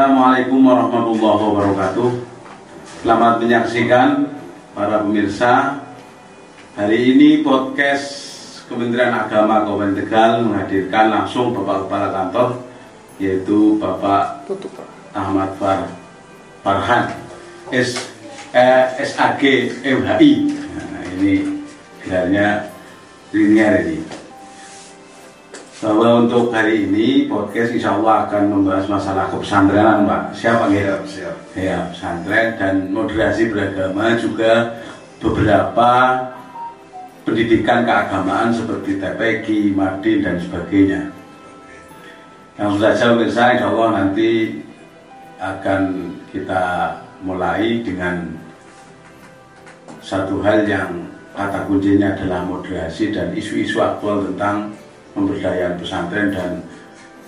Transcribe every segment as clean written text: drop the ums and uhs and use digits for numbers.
Assalamualaikum warahmatullahi wabarakatuh. Selamat menyaksikan para pemirsa. Hari ini podcast Kementerian Agama Kabupaten Tegal menghadirkan langsung Bapak Kepala Kantor, yaitu Bapak Ahmad Farhan SAG MHI. Nah, ini gelarnya linear ini. Bahwa untuk hari ini podcast insya Allah akan membahas masalah kepesantrenan, Pak. Siapa gitu? Siap. Ya, pesantren dan moderasi beragama, juga beberapa pendidikan keagamaan seperti TPQ, Mardin dan sebagainya. Yang sudah saya pemirsa, insya Allah nanti akan kita mulai dengan satu hal yang kata kuncinya adalah moderasi dan isu-isu aktual tentang pemberdayaan pesantren dan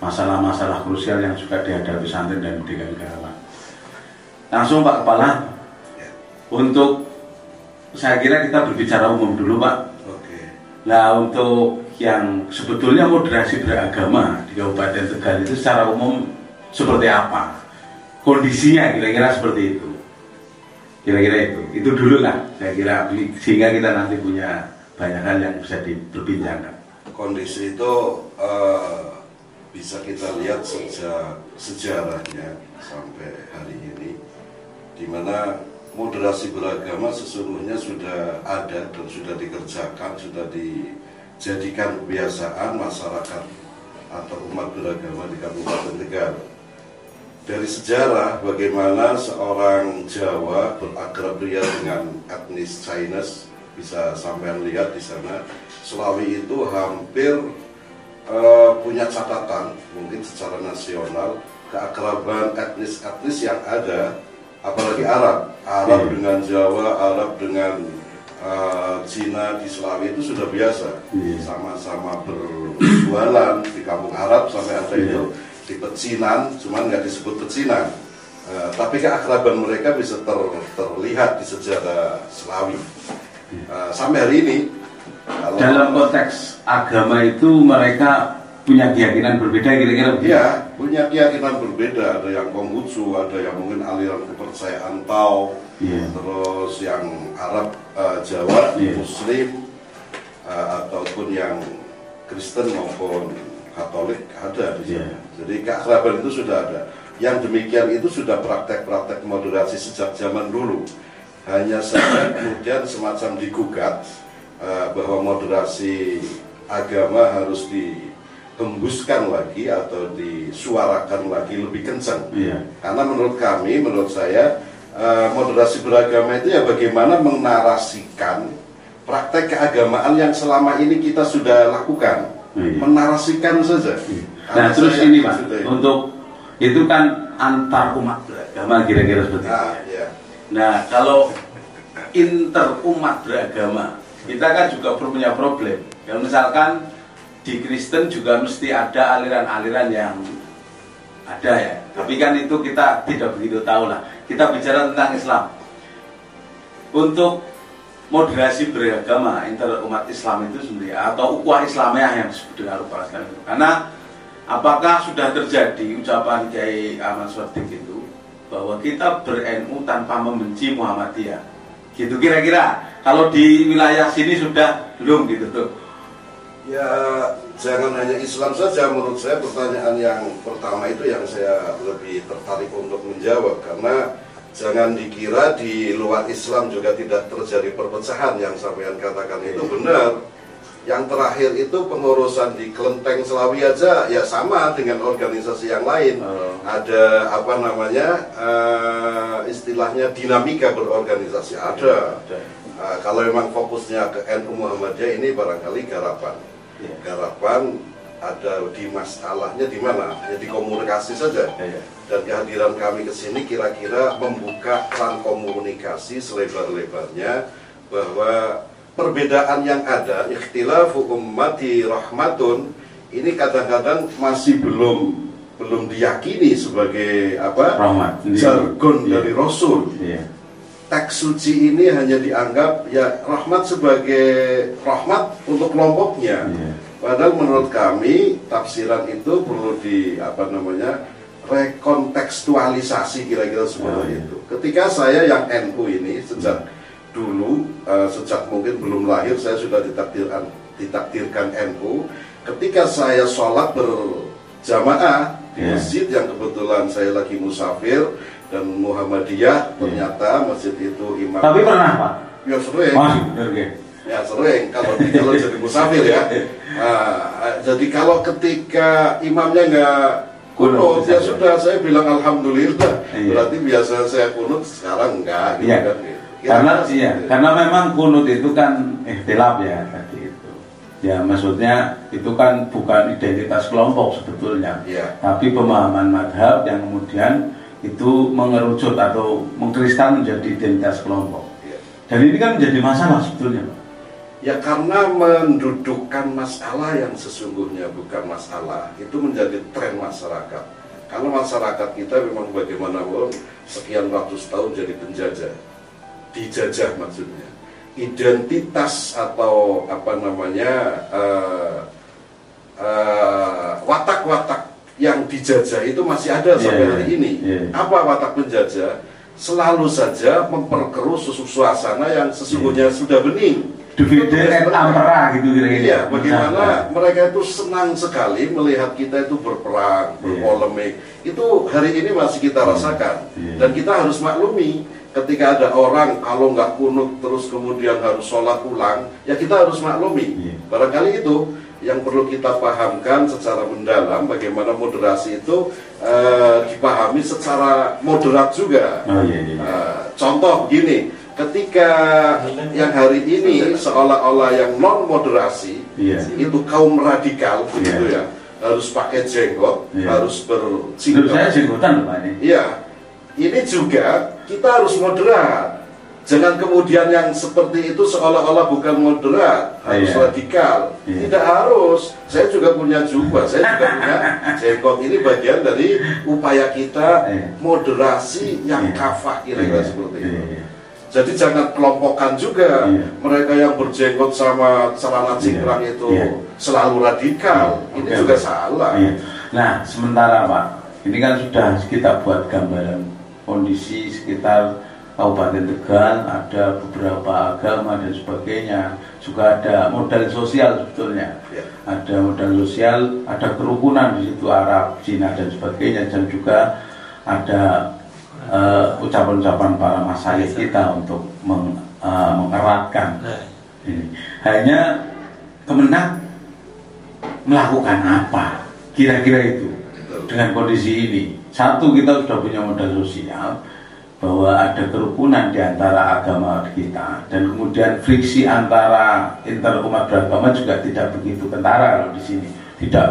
masalah-masalah krusial yang juga dihadapi pesantren dan pendidikan keagamaan. Langsung Pak Kepala, untuk saya kira kita berbicara umum dulu Pak. Oke. Nah, untuk yang sebetulnya moderasi beragama di Kabupaten Tegal itu secara umum seperti apa? Kondisinya kira-kira seperti itu. Kira-kira itu dulu lah, saya kira, sehingga kita nanti punya banyak hal yang bisa diperbincangkan. Kondisi itu bisa kita lihat sejak sejarahnya sampai hari ini, di mana moderasi beragama sesungguhnya sudah ada dan sudah dikerjakan, sudah dijadikan kebiasaan masyarakat atau umat beragama di Kabupaten Tegal. Dari sejarah bagaimana seorang Jawa beragrabria dengan etnis Chinese, bisa sampai lihat di sana. Selawi itu hampir punya catatan, mungkin secara nasional, keakraban etnis-etnis yang ada, apalagi Arab dengan Jawa, Arab dengan Cina di Selawi itu sudah biasa, sama-sama berjualan di kampung Arab sampai ada itu di pecinan, cuman nggak disebut pecinan, tapi keakraban mereka bisa terlihat di sejarah Selawi sampai hari ini. Dalam konteks agama itu mereka punya keyakinan berbeda kira-kira? Iya, punya keyakinan berbeda. Ada yang Konghucu, ada yang mungkin aliran kepercayaan Tao, terus yang Arab, Jawa, Muslim, ataupun yang Kristen maupun Katolik ada di sana. Jadi keakraban itu sudah ada. Yang demikian itu sudah praktek-praktek moderasi sejak zaman dulu. Hanya saja kemudian semacam digugat bahwa moderasi agama harus dihembuskan lagi atau disuarakan lagi lebih kencang. Karena menurut kami, menurut saya, moderasi beragama itu ya bagaimana menarasikan praktek keagamaan yang selama ini kita sudah lakukan. Menarasikan saja. Nah, terus ini Pak, untuk itu kan antar umat beragama kira-kira seperti itu. Nah, kalau inter umat beragama, kita kan juga punya problem. Ya, misalkan di Kristen juga mesti ada aliran-aliran yang ada ya. Tapi kan itu kita tidak begitu tahu lah. Kita bicara tentang Islam. Untuk moderasi beragama inter umat Islam itu sendiri atau ukhuwah Islamiyah yang disebut dengan ukhuwah Islam itu. Karena apakah sudah terjadi ucapan Kiai Ahmad Sodiq itu bahwa kita ber-NU tanpa membenci Muhammadiyah? Gitu kira-kira. Kalau di wilayah sini sudah belum gitu tuh. Ya, jangan hanya Islam saja. Menurut saya pertanyaan yang pertama itu yang saya lebih tertarik untuk menjawab, karena jangan dikira di luar Islam juga tidak terjadi perpecahan. Yang sampean katakan itu benar. Yang terakhir itu pengurusan di Kelenteng Selawi aja ya sama dengan organisasi yang lain. Ada apa namanya istilahnya dinamika berorganisasi ada. Kalau memang fokusnya ke NU Muhammadiyah ini barangkali garapan. Garapan ada di masalahnya di mana? Ya di komunikasi saja. Dan kehadiran kami ke sini kira-kira membuka keran komunikasi selebar-lebarnya bahwa perbedaan yang ada, ikhtilafu ummati rahmatun, ini kadang-kadang masih belum diyakini sebagai apa? Rahmat. Jargon dari Rasul. Teks suci ini hanya dianggap ya rahmat sebagai rahmat untuk kelompoknya. Padahal menurut kami tafsiran itu perlu rekontekstualisasi kira-kira seperti itu. Ketika saya yang NU ini sejak dulu, sejak mungkin belum lahir saya sudah ditakdirkan NU. Ketika saya sholat berjamaah di masjid yang kebetulan saya lagi musafir dan Muhammadiyah, ternyata masjid itu imam. Tapi pernah Pak? Ya sering. Ya sering kalau jadi musafir ya. Jadi kalau ketika imamnya nggak kunut, ya sudah saya bilang alhamdulillah. Berarti biasa saya kunut, sekarang enggak. Gitu kan, gitu. Karena memang kunut itu kan ikhtilaf ya tadi itu. Ya maksudnya itu kan bukan identitas kelompok sebetulnya, tapi pemahaman madhab yang kemudian itu mengerucut atau mengkristal menjadi identitas kelompok. Dan ini kan menjadi masalah sebetulnya. Ya karena mendudukkan masalah yang sesungguhnya bukan masalah, itu menjadi tren masyarakat. Karena masyarakat kita memang bagaimanapun sekian ratus tahun jadi penjajah, dijajah maksudnya. Identitas atau apa namanya watak-watak yang dijajah itu masih ada sampai hari ini. Apa watak penjajah? Selalu saja memperkeruh suasana yang sesungguhnya sudah bening. Divide et impera gitu kira-kira. Iya, bagaimana mereka itu senang sekali melihat kita itu berperang, berpolemik. Itu hari ini masih kita rasakan. Dan kita harus maklumi, ketika ada orang kalau nggak kunut terus kemudian harus sholat ulang, ya kita harus maklumi. Barangkali itu yang perlu kita pahamkan secara mendalam, bagaimana moderasi itu dipahami secara moderat juga. Contoh begini, ketika yang hari ini seolah-olah yang non moderasi itu kaum radikal begitu ya, harus pakai jenggot, harus berjenggot. Saya jenggotan Pak ini. Iya, ini juga kita harus moderat. Jangan kemudian yang seperti itu seolah-olah bukan moderat, harus radikal. Tidak harus. Saya juga punya jubah, saya juga punya jenggot. Ini bagian dari upaya kita moderasi yang kafah kira-kira seperti itu. Jadi jangan kelompokkan juga mereka yang berjenggot sama celana cingkrang itu selalu radikal. Ini juga salah. Nah, sementara Pak, ini kan sudah kita buat gambaran kondisi sekitar Kabupaten Tegal, ada beberapa agama dan sebagainya. Juga ada modal sosial sebetulnya. Ada modal sosial, ada kerukunan di situ, Arab, Cina dan sebagainya, dan juga ada ucapan-ucapan para masyayikh kita untuk mengeratkan ini. Hanya Kemenak melakukan apa kira-kira itu dengan kondisi ini? Satu, kita sudah punya modal sosial bahwa ada kerukunan di antara agama kita, dan kemudian friksi antara interumat beragama juga tidak begitu kentara kalau di sini.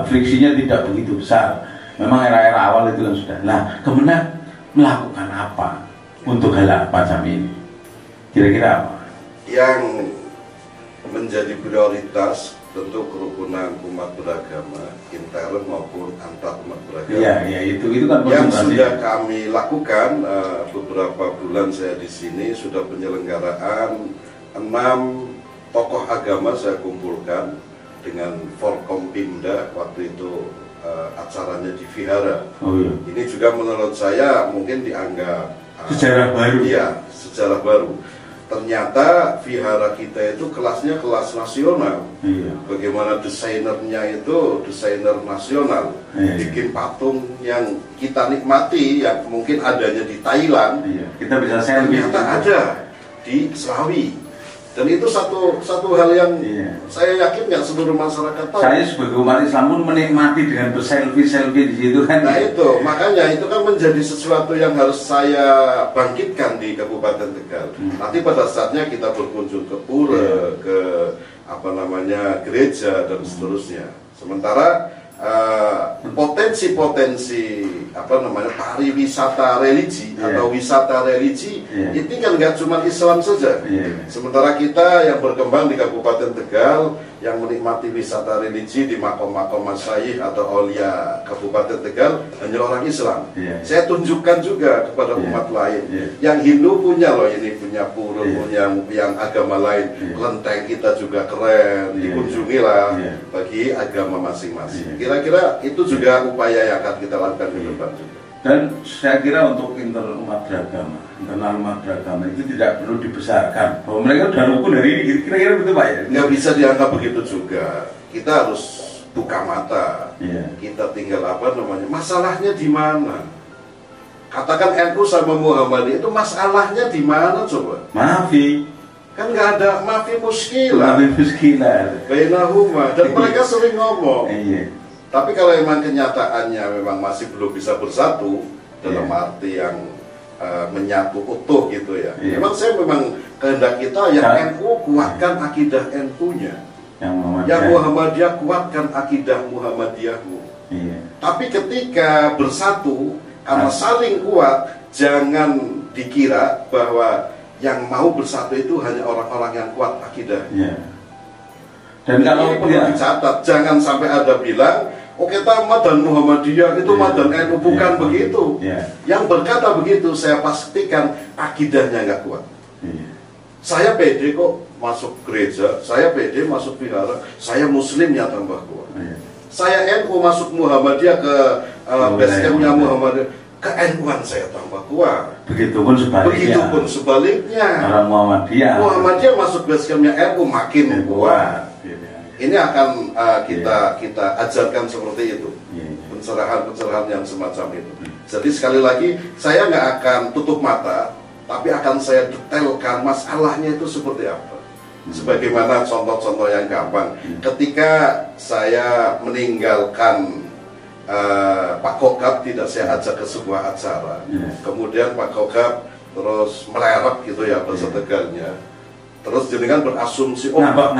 Friksinya tidak begitu besar. Memang era-era awal itu kan sudah. Nah, Kemenak melakukan apa untuk hal macam ini? Kira-kira apa? Yang menjadi prioritas tentu kerukunan umat beragama, intern maupun antar umat beragama. Iya, itu kan yang sudah kami lakukan. Beberapa bulan saya di sini sudah penyelenggaraan 6 tokoh agama saya kumpulkan dengan Forkompimda waktu itu. Acaranya di Vihara. Ini juga menurut saya mungkin dianggap sejarah baru. Iya, sejarah baru. Ternyata Vihara kita itu kelasnya kelas nasional. Bagaimana desainernya itu desainer nasional. Bikin patung yang kita nikmati, yang mungkin adanya di Thailand. Kita bisa selfie. Ternyata ada di Selawi. Dan itu satu hal yang saya yakin nggak seluruh masyarakat tahu. Saya sebagai umat Islam pun menikmati dengan berselfie di situ kan. Nah itu, makanya itu kan menjadi sesuatu yang harus saya bangkitkan di Kabupaten Tegal. Nanti pada saatnya kita berkunjung ke pura, ke apa namanya gereja dan seterusnya. Sementara potensi-potensi apa namanya pariwisata religi atau wisata religi itu kan nggak cuma Islam saja. Sementara kita yang berkembang di Kabupaten Tegal yang menikmati wisata religi di makom-makom masyayikh atau aulia Kabupaten Tegal hanya orang Islam. Saya tunjukkan juga kepada umat lain. Yang Hindu punya loh, ini punya pura, punya yang agama lain. Kelenteng kita juga keren, dikunjungi lah bagi agama masing-masing. Kira-kira itu juga upaya yang akan kita lakukan ke depan juga. Dan saya kira untuk internal umat beragama itu tidak perlu dibesarkan. Bahwa mereka sudah rukun dari ini, kira-kira begitu Pak ya? Nggak bisa dianggap begitu juga. Kita harus buka mata. Kita tinggal masalahnya di mana? Katakan NU sama Muhammadiyah itu masalahnya di mana coba? Maafi. Kan nggak ada maafi muskilah. Maafi muskilah. Bainahuma. Dan mereka sering ngomong. Iya. Tapi kalau memang kenyataannya memang masih belum bisa bersatu dalam arti yang menyatu utuh gitu ya. Memang kehendak kita yang NU kuatkan akidah NU-nya. Yang Muhammadiyah kuatkan akidah Muhammadiyahmu. Tapi ketika bersatu karena saling kuat, jangan dikira bahwa yang mau bersatu itu hanya orang-orang yang kuat akidahnya. Dan kalau perlu dicatat, jangan sampai ada bilang kita Madan Muhammadiyah itu Madan NU, bukan begitu. Yang berkata begitu saya pastikan akidahnya nggak kuat. Saya pede kok masuk gereja, saya pede masuk vihara, saya muslimnya tambah kuat. Saya NU masuk Muhammadiyah ke basecampnya Muhammadiyah, ke NU-an saya tambah kuat. Begitupun sebaliknya. Orang Muhammadiyah masuk basecampnya NU makin kuat. Ini akan kita ajarkan seperti itu, pencerahan yang semacam itu. Jadi sekali lagi saya nggak akan tutup mata, tapi akan saya detailkan masalahnya itu seperti apa. Sebagaimana contoh-contoh yang gampang, ketika saya meninggalkan Pak Kokab, tidak saya ajak ke sebuah acara, kemudian Pak Kokab terus melerap gitu ya bahasa Tegalnya. Terus jenengan berasumsi, ngambek,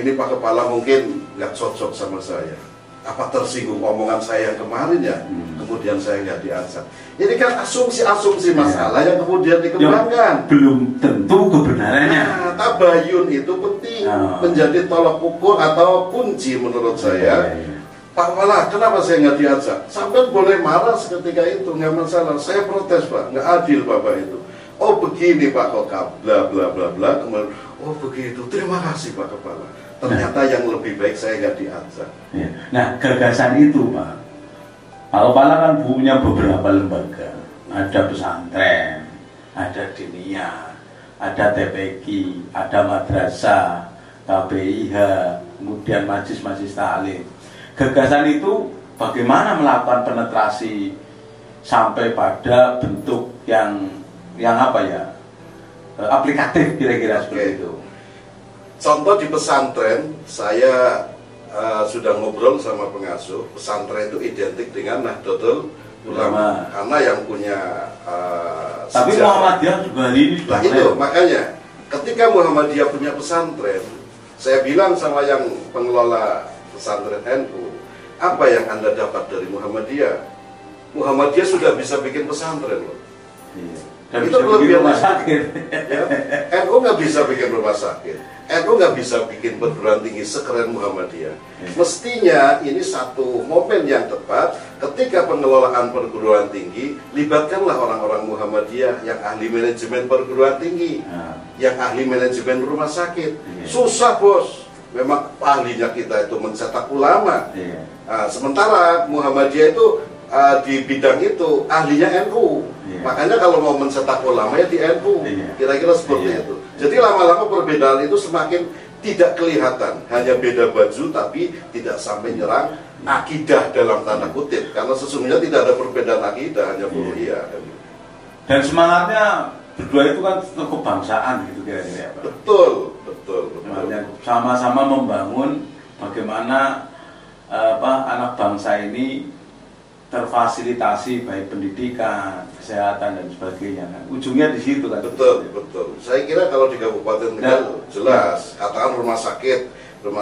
ini Pak Kepala mungkin nggak cocok sama saya. Apa tersinggung omongan saya yang kemarin ya? Kemudian saya nggak diajak. Ini kan asumsi-asumsi masalah yang kemudian dikembangkan. Belum tentu kebenarannya. Tabayun itu penting, menjadi tolak ukur atau kunci menurut saya. Pak Kepala, kenapa saya nggak diajak? Sampai boleh marah seketika itu, nggak masalah. Saya protes Pak, nggak adil Bapak itu. Oh begini Pak Kokab, bla bla bla bla. Kemudian, oh begitu, terima kasih Pak Kepala. Ternyata yang lebih baik saya nggak diajak. Nah gagasan itu Pak Kepala kan punya beberapa lembaga. Ada pesantren, ada diniyah, ada TPQ, ada madrasah, KBIH, kemudian majlis-majlis ta'lim. Gagasan itu bagaimana melakukan penetrasi sampai pada bentuk yang aplikatif kira-kira seperti itu. Contoh di pesantren, saya sudah ngobrol sama pengasuh. Pesantren itu identik dengan Nahdlatul Ulama, karena yang punya tapi Muhammadiyah juga ini itu makanya ketika Muhammadiyah punya pesantren, saya bilang sama yang pengelola pesantren NU, apa yang Anda dapat dari Muhammadiyah? Muhammadiyah sudah bisa bikin pesantren loh. Dan itu bikin rumah sakit. NU nggak bisa bikin rumah sakit. NU nggak bisa bikin perguruan tinggi sekeren Muhammadiyah. Mestinya ini satu momen yang tepat ketika pengelolaan perguruan tinggi, libatkanlah orang-orang Muhammadiyah yang ahli manajemen perguruan tinggi, yang ahli manajemen rumah sakit. Susah bos, memang ahlinya kita itu mencetak ulama. Sementara Muhammadiyah itu di bidang itu ahlinya NU. Makanya kalau mau mencetak ulama ya di NU, kira-kira seperti itu. Jadi lama-lama perbedaan itu semakin tidak kelihatan, hanya beda baju tapi tidak sampai nyerang akidah dalam tanda kutip, karena sesungguhnya tidak ada perbedaan akidah, hanya furu'iyah. Dan semangatnya berdua itu kan kebangsaan gitu kira-kira. Betul. Sama-sama membangun bagaimana anak bangsa ini terfasilitasi baik pendidikan, kesehatan dan sebagainya kan. Ujungnya di situ kan. Betul. Saya kira kalau di Kabupaten Tegal jelas, katakan rumah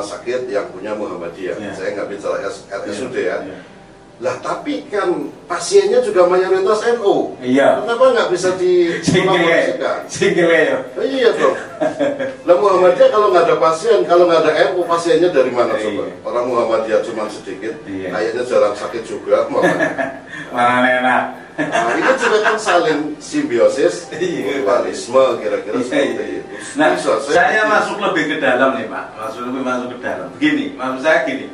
sakit yang punya Muhammadiyah. Saya nggak bicara RSUD ya. Lah tapi kan pasiennya juga mayoritas NU. Kenapa nggak bisa dikolaborasikan? Iya dong. Lah Muhammadiyah kalau nggak ada pasien, kalau nggak ada NU, pasiennya dari mana coba? Orang Muhammadiyah cuma sedikit, kayaknya jarang sakit juga. Mana enak. Nah, ini juga kan saling simbiosis, mutualisme kira-kira seperti itu. Nah, saya masuk lebih ke dalam nih Pak, masuk ke dalam. Begini, maksud saya gini.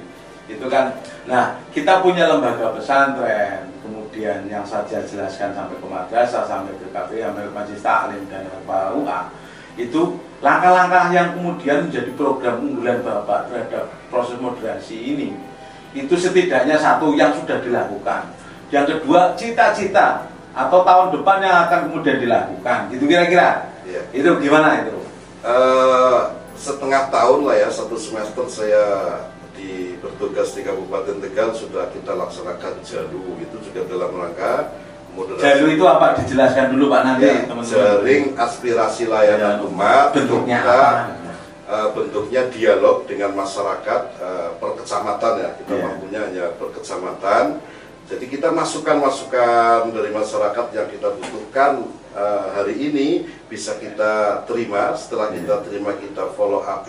Itu kan, nah kita punya lembaga pesantren, kemudian kemudian yang saya jelaskan sampai ke madrasah, sampai ke KPI, sampai ke majelis taklim dan FAUA, itu langkah-langkah yang kemudian menjadi program unggulan Bapak terhadap proses moderasi ini, itu setidaknya satu yang sudah dilakukan. Yang kedua, cita-cita atau tahun depan yang akan kemudian dilakukan, itu kira-kira itu gimana itu? Setengah tahun lah ya, 1 semester saya bertugas di Kabupaten Tegal sudah kita laksanakan Jalu, itu juga dalam rangka moderasi. Jalu itu apa? Dijelaskan dulu Pak nanti ya, teman-teman. Jaring aspirasi layanan umat. Bentuknya apa? Bentuknya dialog dengan masyarakat per kecamatan ya, kita mampunya hanya per kecamatan. Jadi kita masukan-masukan dari masyarakat yang kita butuhkan hari ini bisa kita terima. Setelah kita terima, kita follow up.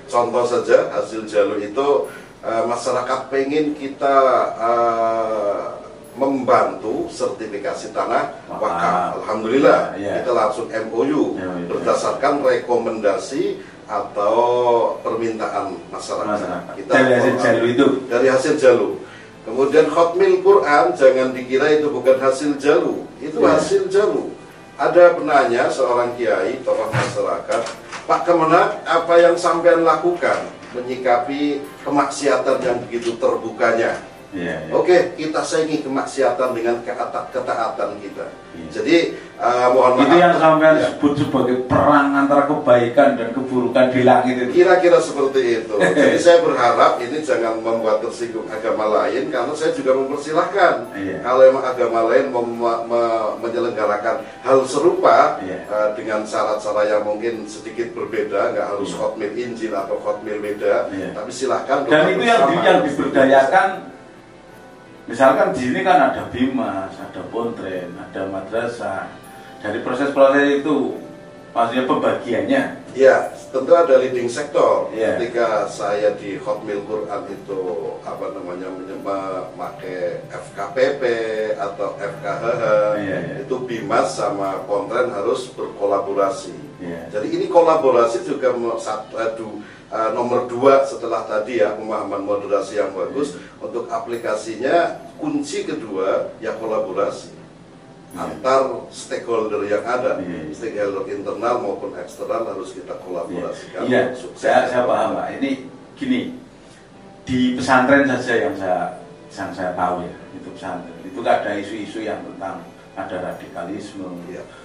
Contoh saja hasil Jalu itu masyarakat pengen kita membantu sertifikasi tanah wakaf. Alhamdulillah kita langsung MOU berdasarkan rekomendasi atau permintaan masyarakat. Kita dari hasil Jalu itu. Dari hasil Jalu. Kemudian khotmil Quran, jangan dikira itu bukan hasil Jalu, itu hasil Jalu. Ada penanya seorang kiai, tokoh masyarakat, Pak Kemenak, apa yang sampean lakukan menyikapi kemaksiatan yang begitu terbukanya? Oke, kita saingi kemaksiatan dengan ketaatan kita. Jadi mohon maaf. Itu yang sampean sebut sebagai perang antara kebaikan dan keburukan di langit itu. Kira-kira seperti itu. Jadi saya berharap ini jangan membuat tersinggung agama lain, karena saya juga mempersilahkan kalau memang agama lain menyelenggarakan hal serupa dengan cara-cara yang mungkin sedikit berbeda, nggak harus khotmil Injil atau khotmil beda, tapi silahkan. Dan itu yang diberdayakan. Misalkan di sini kan ada Bimas, ada Pontren, ada madrasah. Dari proses-proses itu, maksudnya pembagiannya. Ya, tentu ada leading sektor. Ketika saya di Khotmil Quran itu apa namanya memakai FKPP atau FKHH, itu Bimas sama Pontren harus berkolaborasi. Jadi ini kolaborasi juga nomor 2 setelah tadi ya, pemahaman moderasi yang bagus. Untuk aplikasinya kunci kedua ya kolaborasi antar stakeholder yang ada, stakeholder internal maupun eksternal harus kita kolaborasikan. Iya, saya paham Pak. Ini gini, di pesantren saja yang saya tahu ya, itu pesantren itu ada isu-isu yang tentang ada radikalisme,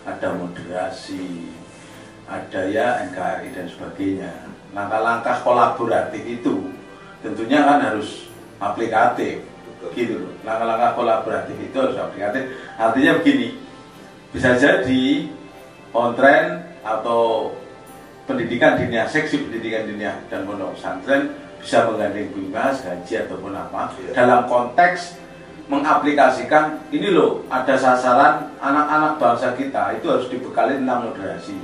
ada moderasi, ada ya NKRI dan sebagainya. Langkah-langkah kolaboratif itu tentunya kan harus aplikatif, gitu. Langkah-langkah kolaboratif itu harus aplikatif. Artinya begini, bisa jadi Pontren atau pendidikan diniyah, seksi pendidikan diniyah dan pondok pesantren bisa menggandeng Bimas, Haji ataupun apa dalam konteks mengaplikasikan ini loh, ada sasaran anak-anak bangsa kita itu harus dibekali tentang moderasi,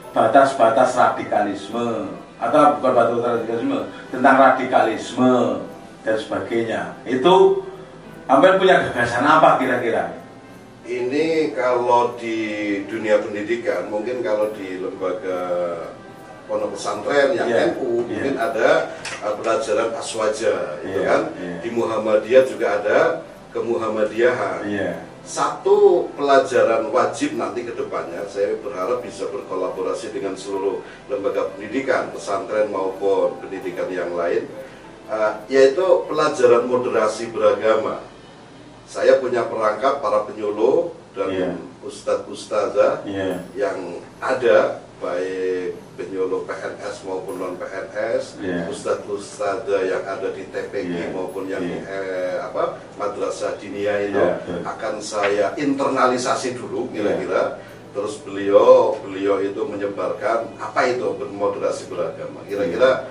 batas-batas radikalisme atau bukan batas radikalisme, tentang radikalisme dan sebagainya. Itu hampir punya gagasan apa kira-kira? Ini kalau di dunia pendidikan, mungkin kalau di lembaga pondok pesantren yang NU mungkin ada pelajaran aswaja, kan? Di Muhammadiyah juga ada kemuhammadiyahan. Satu pelajaran wajib nanti ke depannya, saya berharap bisa berkolaborasi dengan seluruh lembaga pendidikan, pesantren maupun pendidikan yang lain, yaitu pelajaran moderasi beragama. Saya punya perangkat para penyuluh dan ustadz-ustadzah yang ada, baik penyuluh PNS maupun non PNS, ustadz-ustadzah yang ada di TPG maupun yang di madrasah diniyah itu akan saya internalisasi dulu kira-kira. Terus beliau itu menyebarkan apa itu bermoderasi beragama. Kira-kira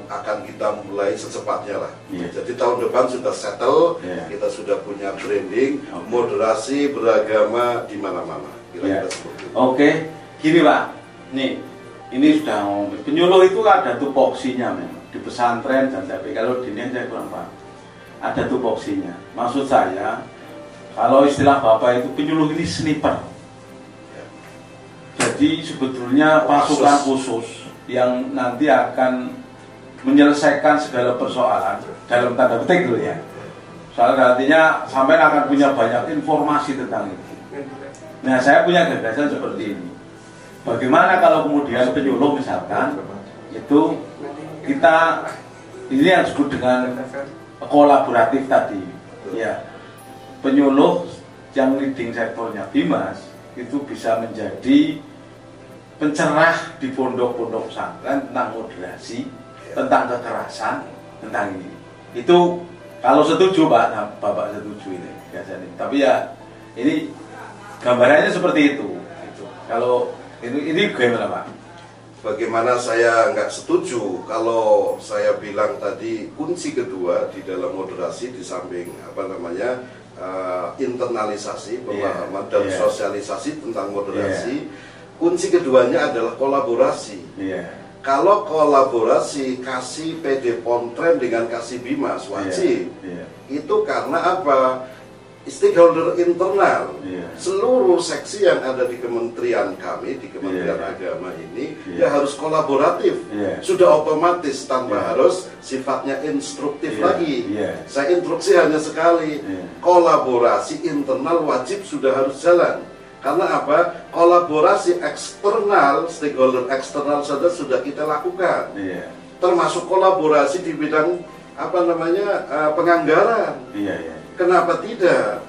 akan kita mulai secepatnya lah. Jadi tahun depan sudah settle, kita sudah punya branding moderasi beragama di mana-mana. Kira-kira seperti itu. Oke, gini Pak, nih ini sudah ngomong penyuluh itu ada tupoksinya memang di pesantren dan tapi kalau di ini saya kurang paham. Ada tupoksinya. Maksud saya, kalau istilah Bapak itu penyuluh ini sniper. Jadi sebetulnya pasukan khusus yang nanti akan menyelesaikan segala persoalan dalam tanda petik dulu ya, Soalnya artinya sampai akan punya banyak informasi tentang itu. Nah, saya punya gagasan seperti ini. Bagaimana kalau kemudian penyuluh misalkan itu kita ini yang disebut dengan kolaboratif tadi, ya, penyuluh yang leading sektornya Bimas itu bisa menjadi pencerah di pondok-pondok pesantren tentang moderasi, tentang kekerasan, tentang ini. Itu kalau setuju Pak, nah, Bapak setuju ini biasanya. Tapi ya ini gambarannya seperti itu. Kalau ini gimana Pak? Bagaimana saya nggak setuju kalau saya bilang tadi kunci kedua di dalam moderasi di samping apa namanya internalisasi pemahaman dan sosialisasi tentang moderasi, kunci keduanya adalah kolaborasi. Kalau kolaborasi kasih PD Pontren dengan kasih Bimas wajib, itu karena apa? Stakeholder internal, seluruh seksi yang ada di kementerian kami, di Kementerian Agama ini, ya harus kolaboratif. Sudah otomatis tanpa harus sifatnya instruktif lagi. Saya instruksi hanya sekali, kolaborasi internal wajib sudah harus jalan. Karena apa? Kolaborasi eksternal, stakeholder eksternal saja sudah kita lakukan. Termasuk kolaborasi di bidang apa namanya penganggaran. Kenapa tidak?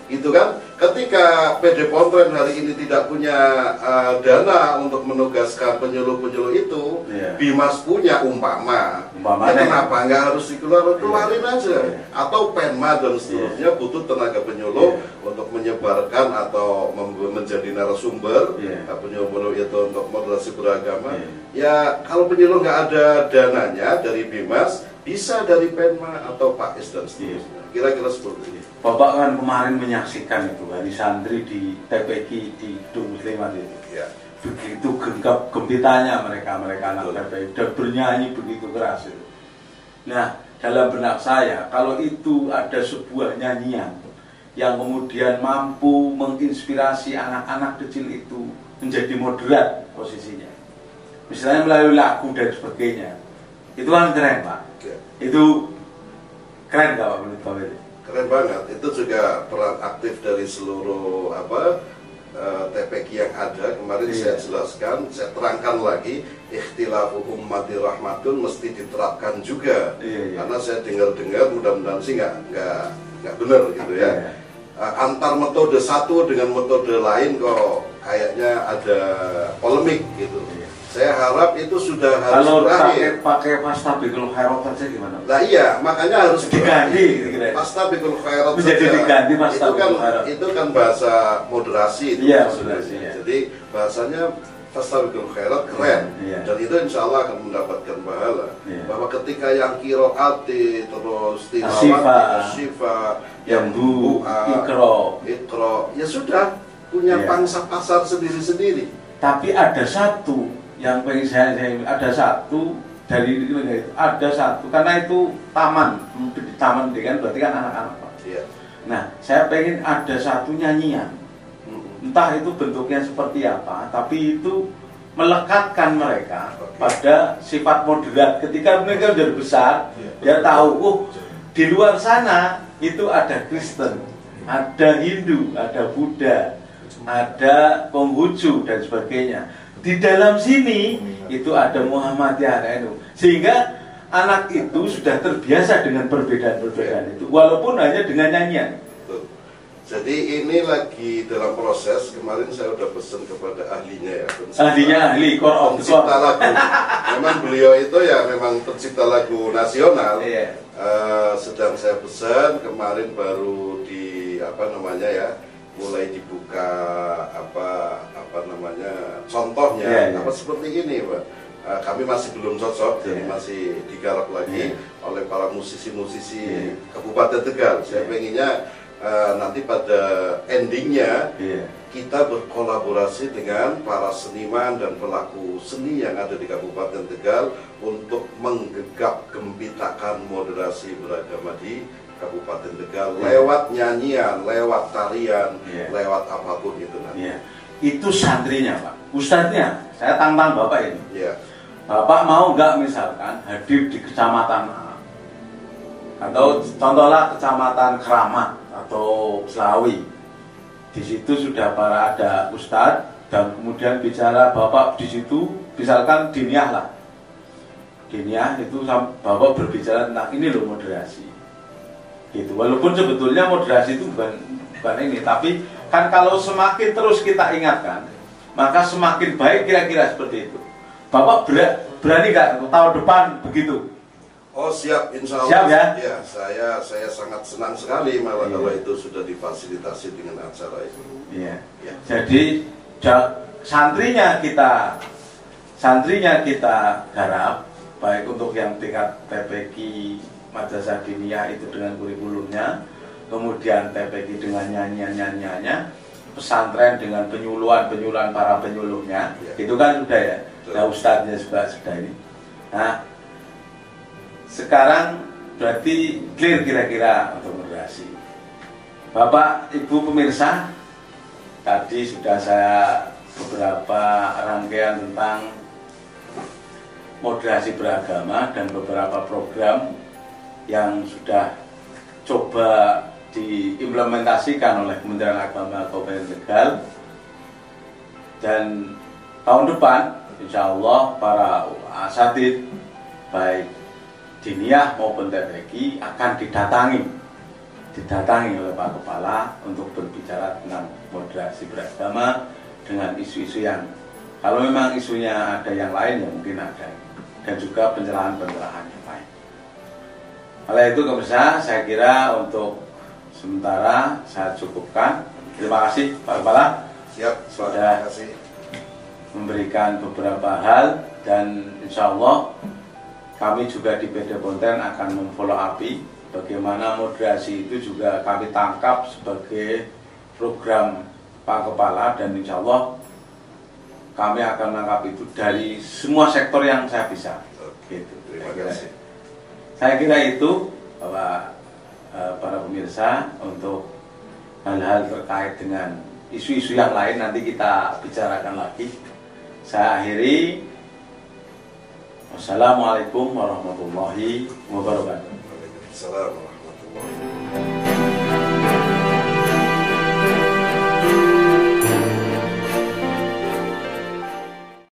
Gitu kan? Ketika PD Pontren hari ini tidak punya dana untuk menugaskan penyuluh-penyuluh itu, Bimas punya umpama ya kenapa nggak harus dikeluarin aja? Atau Penma dan seterusnya butuh tenaga penyuluh untuk menyebarkan atau menjadi narasumber penyuluh itu untuk moderasi beragama. Ya kalau penyuluh nggak ada dananya dari Bimas, bisa dari Penma atau Pak Is dan seterusnya. Kira-kira seperti ini. Bapak kan kemarin menyaksikan itu hari santri di TPQ di Dum Muslimat itu. Begitu genggam gempitanya mereka anak TPQ dan bernyanyi begitu keras itu. Nah, dalam benak saya kalau itu ada sebuah nyanyian yang kemudian mampu menginspirasi anak-anak kecil itu menjadi moderat posisinya, misalnya melalui lagu dan sebagainya, itu kan keren Pak. Itu keren nggak Pak menurut Bapak itu? Keren banget. Itu juga peran aktif dari seluruh TPQ yang ada. Kemarin saya jelaskan, saya terangkan lagi, ikhtilafu ummati rahmatun mesti diterapkan juga. Karena saya dengar-dengar, mudah-mudahan sih nggak benar gitu ya. Antar metode satu dengan metode lain kok kayaknya ada polemik gitu. Saya harap itu sudah harus berakhir. Kalau pakai fastabikul khairat saja gimana? Nah iya, makanya harus diganti. Fastabikul khairat menjadi diganti fastabikul khairat. Itu kan bahasa moderasi itu. Jadi bahasanya fastabikul khairat keren. Dan itu insya Allah akan mendapatkan pahala. Bahwa ketika yang kiroati terus tilawat, syifa, yang ikro, ya sudah punya pangsa pasar sendiri-sendiri. Tapi ada satu yang pengen saya ada satu dari itu ada satu karena itu taman dengan berarti kan anak-anak Pak. Nah saya pengen ada satu nyanyian, entah itu bentuknya seperti apa, tapi itu melekatkan mereka pada sifat moderat. Ketika mereka sudah besar, dia tahu, di luar sana itu ada Kristen, ada Hindu, ada Buddha, ada Konghucu dan sebagainya. Di dalam sini itu ada Muhammadiyah, sehingga anak itu sudah terbiasa dengan perbedaan-perbedaan itu, walaupun hanya dengan nyanyian. Jadi ini lagi dalam proses. Kemarin saya sudah pesan kepada ahlinya ya. Ahli pencipta lagu. Memang beliau itu ya memang pencipta lagu nasional. Sedang saya pesan kemarin baru di mulai dibuka contohnya seperti ini Pak. Kami masih belum cocok, jadi masih digarap lagi oleh para musisi-musisi Kabupaten Tegal. Saya pengennya nanti pada endingnya kita berkolaborasi dengan para seniman dan pelaku seni yang ada di Kabupaten Tegal untuk menggegap gempitakan moderasi beragama di Kabupaten Tegal lewat nyanyian, lewat tarian, lewat apapun itu nanti. Itu santrinya Pak, ustadznya saya tantang Bapak ini. Bapak mau nggak misalkan hadir di kecamatan A, Atau contohlah Kecamatan Keramat atau Selawi. Di situ sudah ada ustadz dan kemudian bicara bapak di situ, misalkan diniyah lah. Diniyah itu bapak berbicara tentang ini loh moderasi. Gitu. Walaupun sebetulnya moderasi itu bukan ini, tapi kan kalau semakin terus kita ingatkan, maka semakin baik, kira-kira seperti itu. Bapak berani nggak tahun depan begitu? Oh siap, insya Allah. Siap ya? Ya, saya sangat senang sekali malah kalau itu sudah difasilitasi dengan acara itu. Iya. Ya. Jadi santrinya kita garap, baik untuk yang tingkat TPQ Madrasah Diniyah itu dengan kurikulumnya, kemudian TPQ dengan nyanyiannya, pesantren dengan penyuluhan para penyuluhnya, ya. Itu kan sudah ya. Nah, ustadznya sudah ini. Nah, sekarang berarti clear kira-kira untuk moderasi. Bapak, Ibu pemirsa, tadi sudah saya beberapa rangkaian tentang moderasi beragama dan beberapa program yang sudah coba diimplementasikan oleh Kementerian Agama Kabupaten Tegal. Dan tahun depan insya Allah para asatidz baik diniyah maupun TPQ akan didatangi oleh Pak Kepala untuk berbicara tentang moderasi beragama dengan isu-isu yang kalau memang isunya ada yang lain ya mungkin ada, dan juga pencerahan-pencerahan yang lain. Oleh itu pemirsa, saya kira untuk sementara saya cukupkan. Terima kasih Pak Kepala. Siap, sudah memberikan beberapa hal, dan insya Allah kami juga di PD Ponten akan memfollow up bagaimana moderasi itu juga kami tangkap sebagai program Pak Kepala, dan insya Allah kami akan menangkap itu dari semua sektor yang saya bisa. Gitu. Terima kasih. Saya kira itu Bapak, para pemirsa, untuk hal-hal terkait dengan isu-isu yang lain nanti kita bicarakan lagi. Saya akhiri. Wassalamualaikum warahmatullahi wabarakatuh. Waalaikumsalam warahmatullahi wabarakatuh.